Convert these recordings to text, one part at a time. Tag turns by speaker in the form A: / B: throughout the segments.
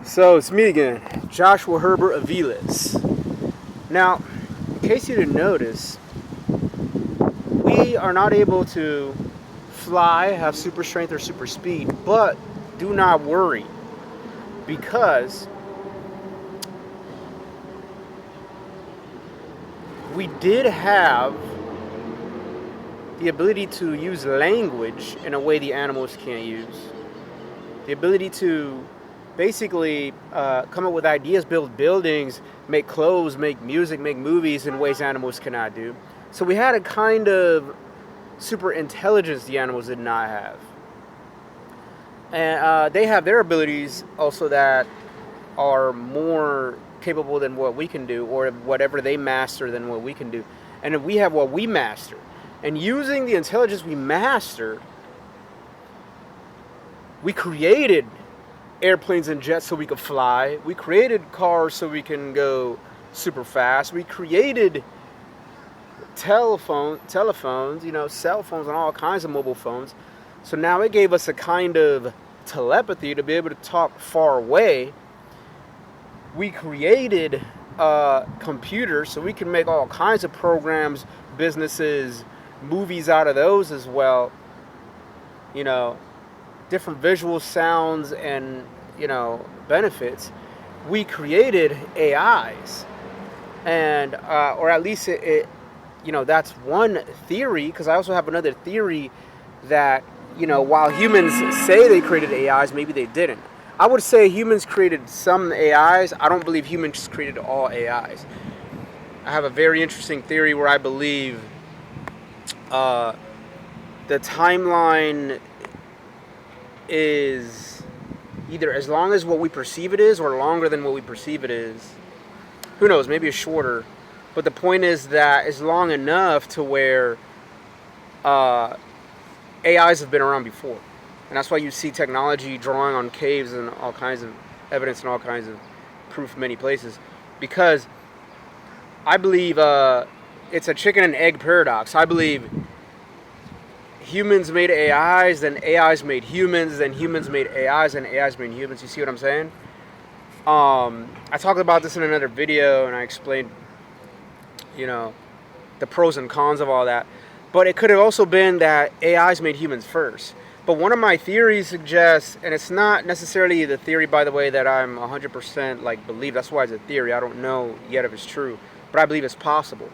A: So it's me again, Joshua Herbert Aviles. Now, in case you didn't notice, we are not able to fly, have super strength or super speed, but do not worry because we did have the ability to use language in a way the animals can't use. The ability to basically come up with ideas, build buildings, make clothes, make music, make movies in ways animals cannot do. So we had a kind of super intelligence the animals did not have. And they have their abilities also that are more capable than what we can do, or whatever they master than what we can do. And we have what we master. And using the intelligence we master, we created airplanes and jets so we could fly. We created cars so we can go super fast. We created telephones, cell phones, and all kinds of mobile phones. So now it gave us a kind of telepathy to be able to talk far away. We created computers so we can make all kinds of programs, businesses, movies out of those as well. Different visual sounds and benefits. We created AIs, and or at least that's one theory, because I also have another theory that while humans say they created AIs, maybe they didn't. I would say humans created some AIs. I don't believe humans created all AIs. I have a very interesting theory where I believe the timeline is either as long as what we perceive it is or longer than what we perceive it is. Who knows, maybe it's shorter. But the point is that it's long enough to where AIs have been around before. And that's why you see technology drawing on caves and all kinds of evidence and all kinds of proof in many places. Because I believe it's a chicken and egg paradox. I believe humans made AIs, then AIs made humans, then humans made AIs, and AIs made humans. You see what I'm saying? I talked about this in another video, and I explained, the pros and cons of all that. But it could have also been that AIs made humans first. But one of my theories suggests, and it's not necessarily the theory, by the way, that I'm 100% believe. That's why it's a theory. I don't know yet if it's true, but I believe it's possible.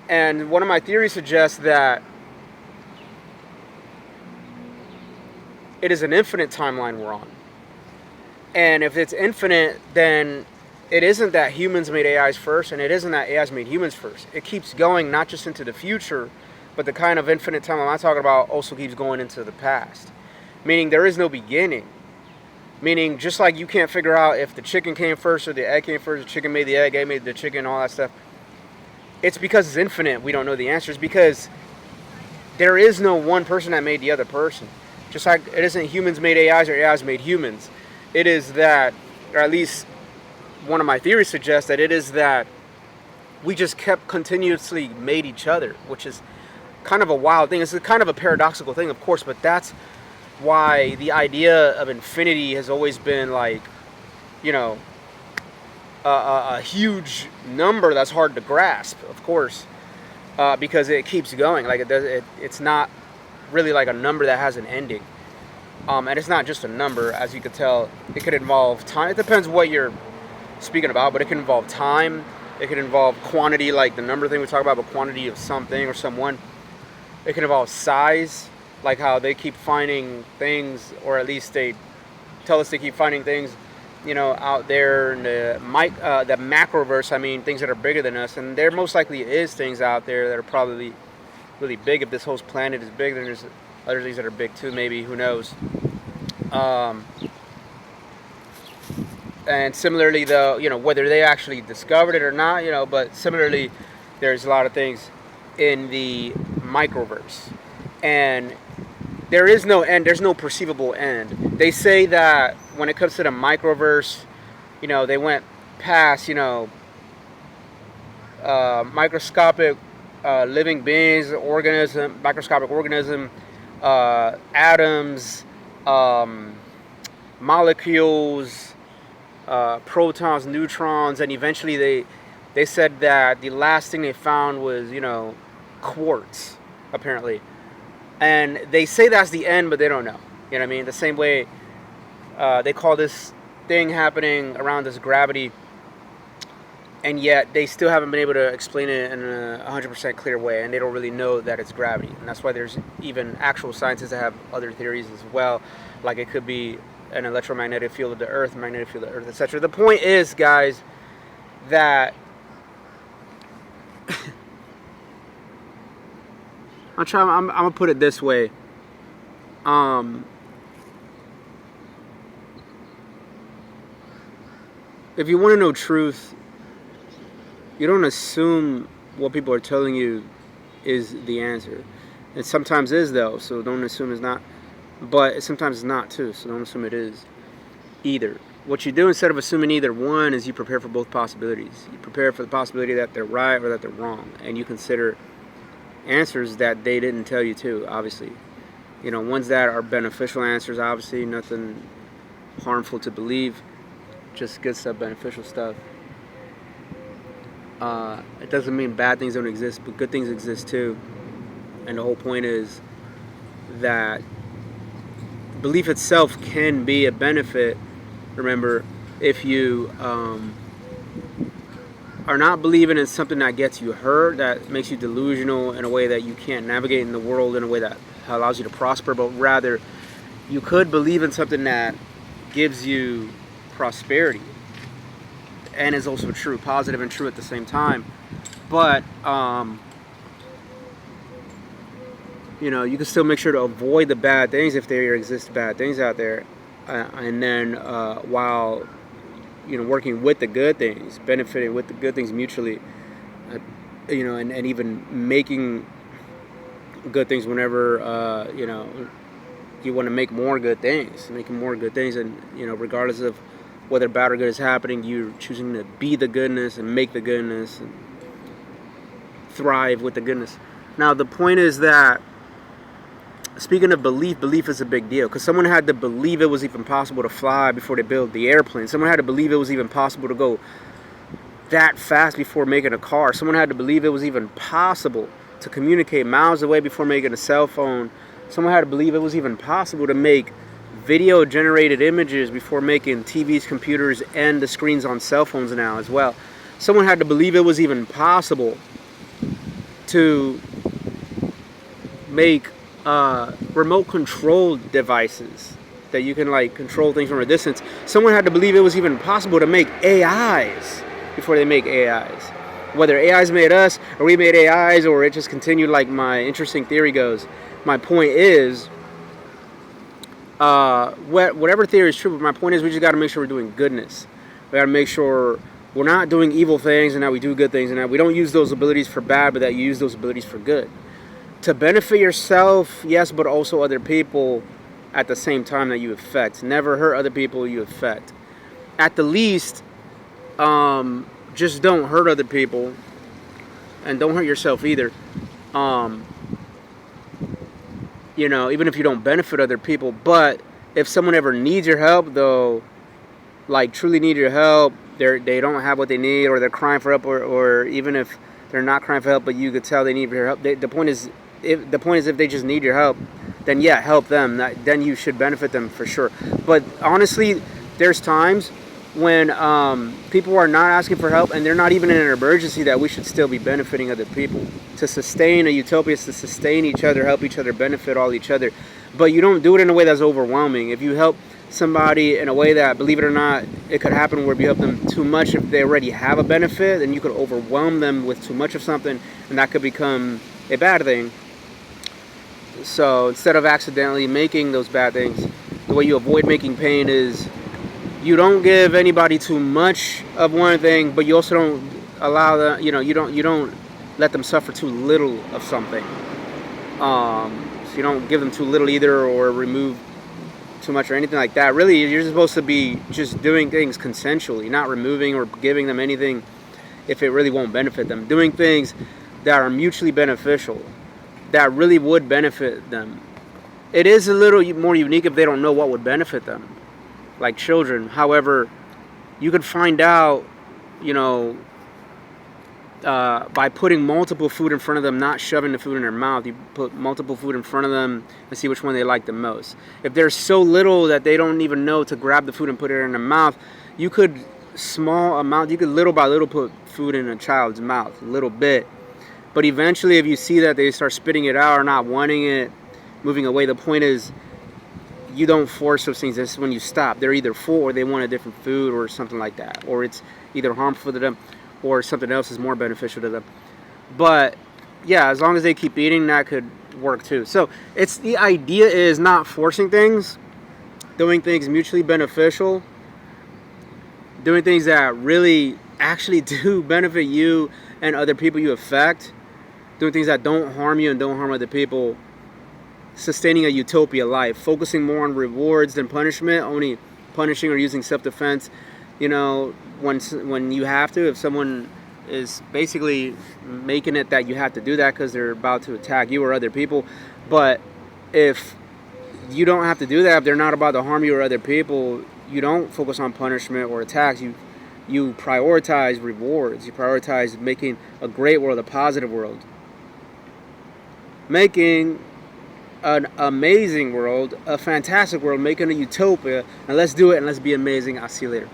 A: And one of my theories suggests that it is an infinite timeline we're on. And if it's infinite, then it isn't that humans made AIs first, and it isn't that AIs made humans first. It keeps going not just into the future, but the kind of infinite timeline I'm talking about also keeps going into the past. Meaning there is no beginning. Meaning just like you can't figure out if the chicken came first or the egg came first, the chicken made the egg made the chicken, all that stuff. It's because it's infinite we don't know the answers, because there is no one person that made the other person. Just like it isn't humans made AIs or AIs made humans. It is that, or at least one of my theories suggests that it is that we just kept continuously made each other, which is kind of a wild thing. It's a kind of a paradoxical thing, of course, but that's why the idea of infinity has always been a huge number that's hard to grasp, of course, because it keeps going. It's not really like a number that has an ending. And it's not just a number, as you could tell. It could involve time. It depends what you're speaking about, but it can involve time. It can involve quantity, like the number thing we talk about, but quantity of something or someone. It can involve size, like how they keep finding things, or at least they tell us they keep finding things, out there in the macroverse. I mean, things that are bigger than us, and there most likely is things out there that are probably really big. If this whole planet is big, then there's other things that are big too, maybe, who knows. And similarly, though, whether they actually discovered it or not, but similarly, there's a lot of things in the microverse, and there is no end. There's no perceivable end. They say that when it comes to the microverse, they went past, microscopic living beings, microscopic organism, atoms, molecules, protons, neutrons, and eventually they said that the last thing they found was, quartz, apparently. And they say that's the end, but they don't know. You know what I mean? The same way they call this thing happening around us gravity, and yet they still haven't been able to explain it in a 100% clear way, and they don't really know that it's gravity. And that's why there's even actual scientists that have other theories as well, like it could be an electromagnetic field of the earth, magnetic field of the earth, etc. The point is, guys, that I'm gonna put it this way. If you want to know truth, you don't assume what people are telling you is the answer. It sometimes is, though, so don't assume it's not. But sometimes it's not, too, so don't assume it is either. What you do instead of assuming either one is you prepare for both possibilities. You prepare for the possibility that they're right or that they're wrong, and you consider answers that they didn't tell you to, obviously. Ones that are beneficial answers, obviously, nothing harmful to believe, just good stuff, beneficial stuff. It doesn't mean bad things don't exist, but good things exist too. And the whole point is that belief itself can be a benefit. Remember, if you are not believing in something that gets you hurt, that makes you delusional in a way that you can't navigate in the world in a way that allows you to prosper, but rather you could believe in something that gives you prosperity and is also true, positive and true at the same time. But you can still make sure to avoid the bad things if there exist bad things out there, and then while working with the good things, benefiting with the good things mutually, and even making good things whenever you want to make more good things, and regardless of whether bad or good is happening, you're choosing to be the goodness and make the goodness and thrive with the goodness. Now, the point is that, speaking of belief is a big deal, because someone had to believe it was even possible to fly before they built the airplane. Someone had to believe it was even possible to go that fast before making a car. Someone had to believe it was even possible to communicate miles away before making a cell phone. Someone had to believe it was even possible to make video-generated images before making TVs, computers, and the screens on cell phones now as well. Someone had to believe it was even possible to make remote control devices that you can control things from a distance. Someone had to believe it was even possible to make AIs before they make AIs. Whether AIs made us or we made AIs, or it just continued like my interesting theory goes. My point is, whatever theory is true, but my point is we just got to make sure we're doing goodness. We got to make sure we're not doing evil things and that we do good things, and that we don't use those abilities for bad, but that you use those abilities for good. To benefit yourself, yes, but also other people at the same time that you affect. Never hurt other people you affect. At the least, just don't hurt other people, and don't hurt yourself either. Even if you don't benefit other people. But if someone ever needs your help, though, truly need your help, they don't have what they need, or they're crying for help, or even if they're not crying for help, but you could tell they need your help. The point is, if they just need your help, then yeah, help them. Then you should benefit them for sure. But honestly, there's times when people are not asking for help, and they're not even in an emergency, that we should still be benefiting other people. To sustain a utopia is to sustain each other, help each other, benefit all each other. But you don't do it in a way that's overwhelming. If you help somebody in a way that, believe it or not, it could happen where you help them too much if they already have a benefit, then you could overwhelm them with too much of something, and that could become a bad thing. So instead of accidentally making those bad things, the way you avoid making pain is you don't give anybody too much of one thing, but you also don't allow them, you don't let them suffer too little of something. So you don't give them too little either, or remove too much or anything like that. Really, you're supposed to be just doing things consensually, not removing or giving them anything if it really won't benefit them. Doing things that are mutually beneficial, that really would benefit them. It is a little more unique if they don't know what would benefit them, like children. However, you could find out, you know, by putting multiple food in front of them, not shoving the food in their mouth. You put multiple food in front of them and see which one they like the most. If there's so little that they don't even know to grab the food and put it in their mouth, you could little by little put food in a child's mouth, a little bit. But eventually, if you see that they start spitting it out or not wanting it, moving away, the point is you don't force those things. This is when you stop. They're either full or they want a different food or something like that. Or it's either harmful to them or something else is more beneficial to them. But yeah, as long as they keep eating, that could work too. So the idea is not forcing things, doing things mutually beneficial, doing things that really actually do benefit you and other people you affect, doing things that don't harm you and don't harm other people, sustaining a utopia life, focusing more on rewards than punishment, only punishing or using self-defense, you know, when you have to. If someone is basically making it that you have to do that because they're about to attack you or other people. But if you don't have to do that, if they're not about to harm you or other people, you don't focus on punishment or attacks. You prioritize rewards. You prioritize making a great world, a positive world, making an amazing world, a fantastic world, making a utopia. And let's do it and let's be amazing. I'll see you later.